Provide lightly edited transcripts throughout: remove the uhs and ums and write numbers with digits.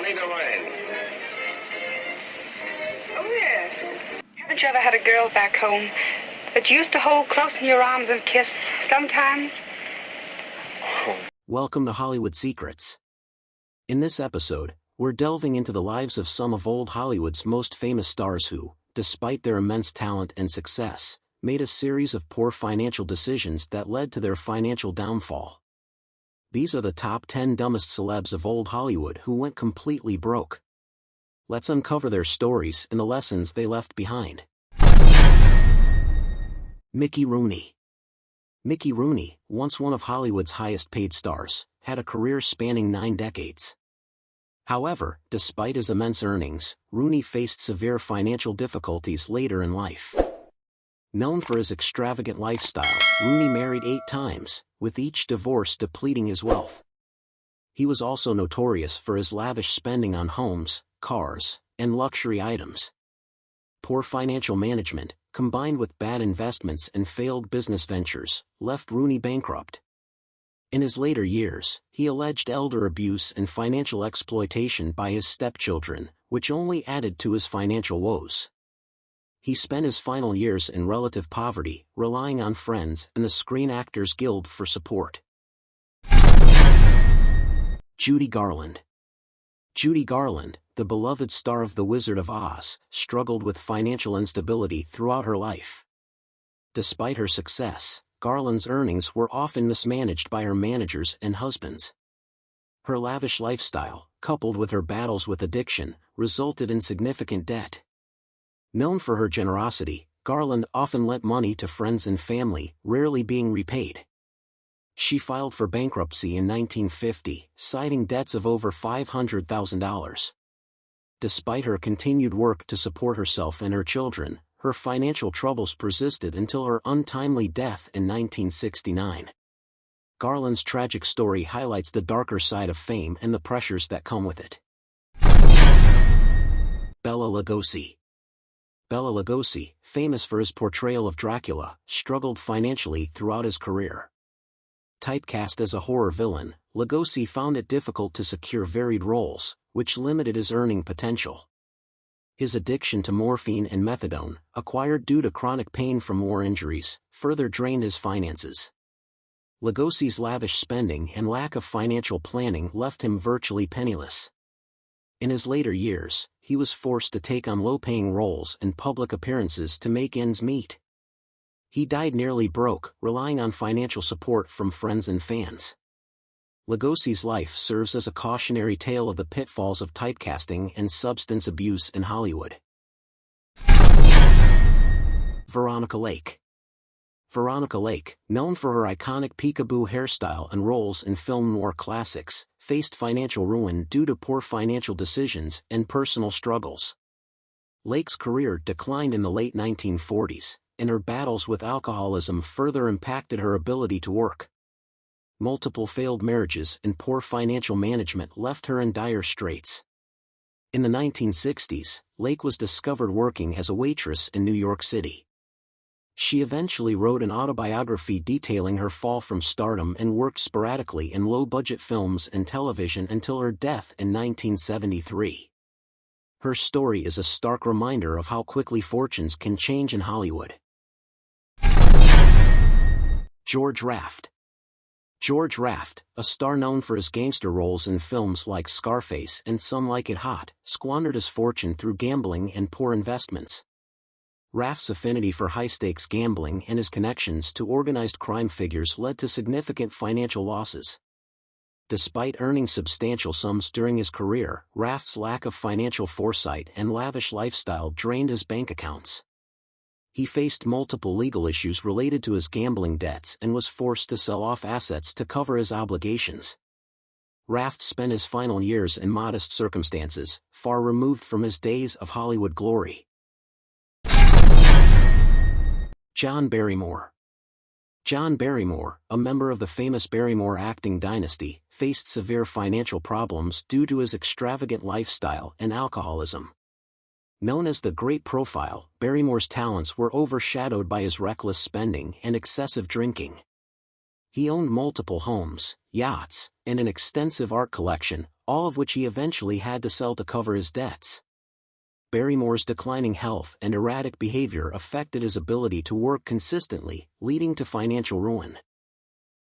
Lead away. Oh, yes. Haven't you ever had a girl back home that you used to hold close in your arms and kiss sometimes? Welcome to Hollywood Secrets. In this episode, we're delving into the lives of some of old Hollywood's most famous stars who, despite their immense talent and success, made a series of poor financial decisions that led to their financial downfall. These are the top 10 dumbest celebs of old Hollywood who went completely broke. Let's uncover their stories and the lessons they left behind. Mickey Rooney. Mickey Rooney, once one of Hollywood's highest-paid stars, had a career spanning 9 decades. However, despite his immense earnings, Rooney faced severe financial difficulties later in life. Known for his extravagant lifestyle, Rooney married 8 times, with each divorce depleting his wealth. He was also notorious for his lavish spending on homes, cars, and luxury items. Poor financial management, combined with bad investments and failed business ventures, left Rooney bankrupt. In his later years, he alleged elder abuse and financial exploitation by his stepchildren, which only added to his financial woes. He spent his final years in relative poverty, relying on friends and the Screen Actors Guild for support. Judy Garland. Judy Garland, the beloved star of The Wizard of Oz, struggled with financial instability throughout her life. Despite her success, Garland's earnings were often mismanaged by her managers and husbands. Her lavish lifestyle, coupled with her battles with addiction, resulted in significant debt. Known for her generosity, Garland often lent money to friends and family, rarely being repaid. She filed for bankruptcy in 1950, citing debts of over $500,000. Despite her continued work to support herself and her children, her financial troubles persisted until her untimely death in 1969. Garland's tragic story highlights the darker side of fame and the pressures that come with it. Bela Lugosi. Bela Lugosi, famous for his portrayal of Dracula, struggled financially throughout his career. Typecast as a horror villain, Legosi found it difficult to secure varied roles, which limited his earning potential. His addiction to morphine and methadone, acquired due to chronic pain from war injuries, further drained his finances. Legosi's lavish spending and lack of financial planning left him virtually penniless. In his later years, he was forced to take on low-paying roles and public appearances to make ends meet. He died nearly broke, relying on financial support from friends and fans. Legosi's life serves as a cautionary tale of the pitfalls of typecasting and substance abuse in Hollywood. Veronica Lake. Veronica Lake, known for her iconic peekaboo hairstyle and roles in film noir classics, faced financial ruin due to poor financial decisions and personal struggles. Lake's career declined in the late 1940s, and her battles with alcoholism further impacted her ability to work. Multiple failed marriages and poor financial management left her in dire straits. In the 1960s, Lake was discovered working as a waitress in New York City. She eventually wrote an autobiography detailing her fall from stardom and worked sporadically in low-budget films and television until her death in 1973. Her story is a stark reminder of how quickly fortunes can change in Hollywood. George Raft. George Raft, a star known for his gangster roles in films like Scarface and Some Like It Hot, squandered his fortune through gambling and poor investments. Raft's affinity for high-stakes gambling and his connections to organized crime figures led to significant financial losses. Despite earning substantial sums during his career, Raft's lack of financial foresight and lavish lifestyle drained his bank accounts. He faced multiple legal issues related to his gambling debts and was forced to sell off assets to cover his obligations. Raft spent his final years in modest circumstances, far removed from his days of Hollywood glory. John Barrymore. John Barrymore, a member of the famous Barrymore acting dynasty, faced severe financial problems due to his extravagant lifestyle and alcoholism. Known as the Great Profile, Barrymore's talents were overshadowed by his reckless spending and excessive drinking. He owned multiple homes, yachts, and an extensive art collection, all of which he eventually had to sell to cover his debts. Barrymore's declining health and erratic behavior affected his ability to work consistently, leading to financial ruin.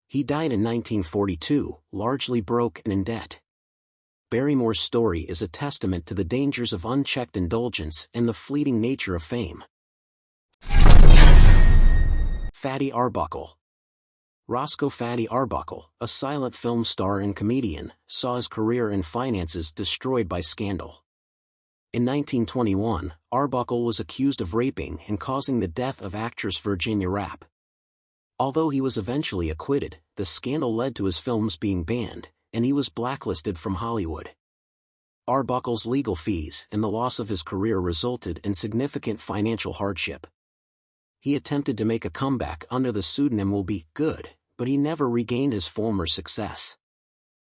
He died in 1942, largely broke and in debt. Barrymore's story is a testament to the dangers of unchecked indulgence and the fleeting nature of fame. Fatty Arbuckle. Roscoe Fatty Arbuckle, a silent film star and comedian, saw his career and finances destroyed by scandal. In 1921, Arbuckle was accused of raping and causing the death of actress Virginia Rapp. Although he was eventually acquitted, the scandal led to his films being banned, and he was blacklisted from Hollywood. Arbuckle's legal fees and the loss of his career resulted in significant financial hardship. He attempted to make a comeback under the pseudonym Will Be Good, but he never regained his former success.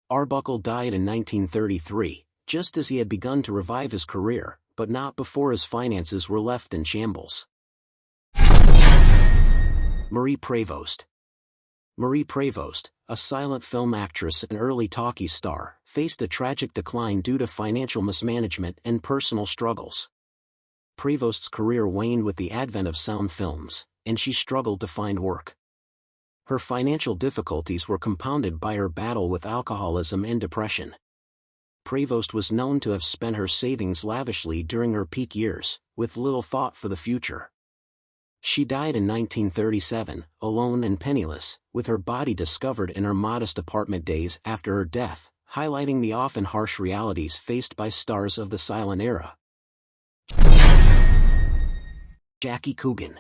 Arbuckle died in 1933, just as he had begun to revive his career, but not before his finances were left in shambles. Marie Prevost. Marie Prevost, a silent film actress and early talkie star, faced a tragic decline due to financial mismanagement and personal struggles. Prevost's career waned with the advent of sound films, and she struggled to find work. Her financial difficulties were compounded by her battle with alcoholism and depression. Prevost was known to have spent her savings lavishly during her peak years, with little thought for the future. She died in 1937, alone and penniless, with her body discovered in her modest apartment days after her death, highlighting the often harsh realities faced by stars of the silent era. Jackie Kugan.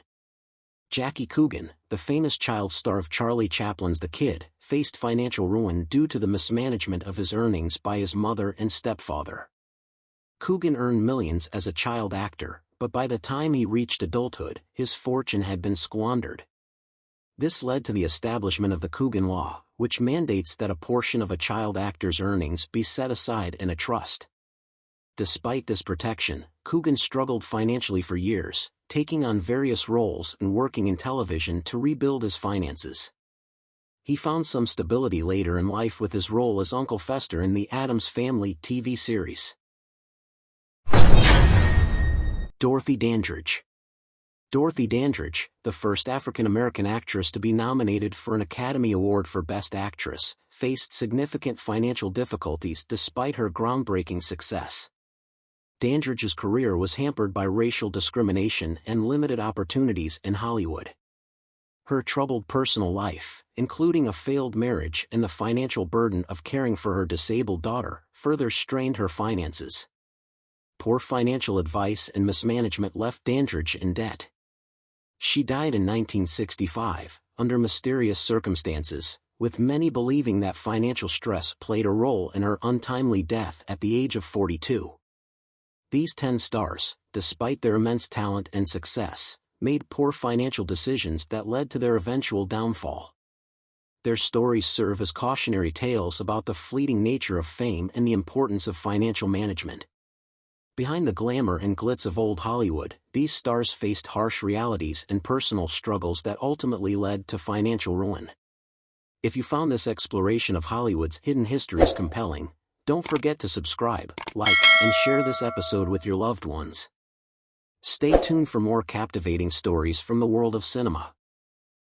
Jackie Kugan, the famous child star of Charlie Chaplin's The Kid, faced financial ruin due to the mismanagement of his earnings by his mother and stepfather. Kugan earned millions as a child actor, but by the time he reached adulthood, his fortune had been squandered. This led to the establishment of the Kugan Law, which mandates that a portion of a child actor's earnings be set aside in a trust. Despite this protection, Kugan struggled financially for years, taking on various roles and working in television to rebuild his finances. He found some stability later in life with his role as Uncle Fester in the Addams Family TV series. Dorothy Dandridge. Dorothy Dandridge, the first African-American actress to be nominated for an Academy Award for Best Actress, faced significant financial difficulties despite her groundbreaking success. Dandridge's career was hampered by racial discrimination and limited opportunities in Hollywood. Her troubled personal life, including a failed marriage and the financial burden of caring for her disabled daughter, further strained her finances. Poor financial advice and mismanagement left Dandridge in debt. She died in 1965, under mysterious circumstances, with many believing that financial stress played a role in her untimely death at the age of 42. These 10 stars, despite their immense talent and success, made poor financial decisions that led to their eventual downfall. Their stories serve as cautionary tales about the fleeting nature of fame and the importance of financial management. Behind the glamour and glitz of old Hollywood, these stars faced harsh realities and personal struggles that ultimately led to financial ruin. If you found this exploration of Hollywood's hidden histories compelling, don't forget to subscribe, like, and share this episode with your loved ones. Stay tuned for more captivating stories from the world of cinema.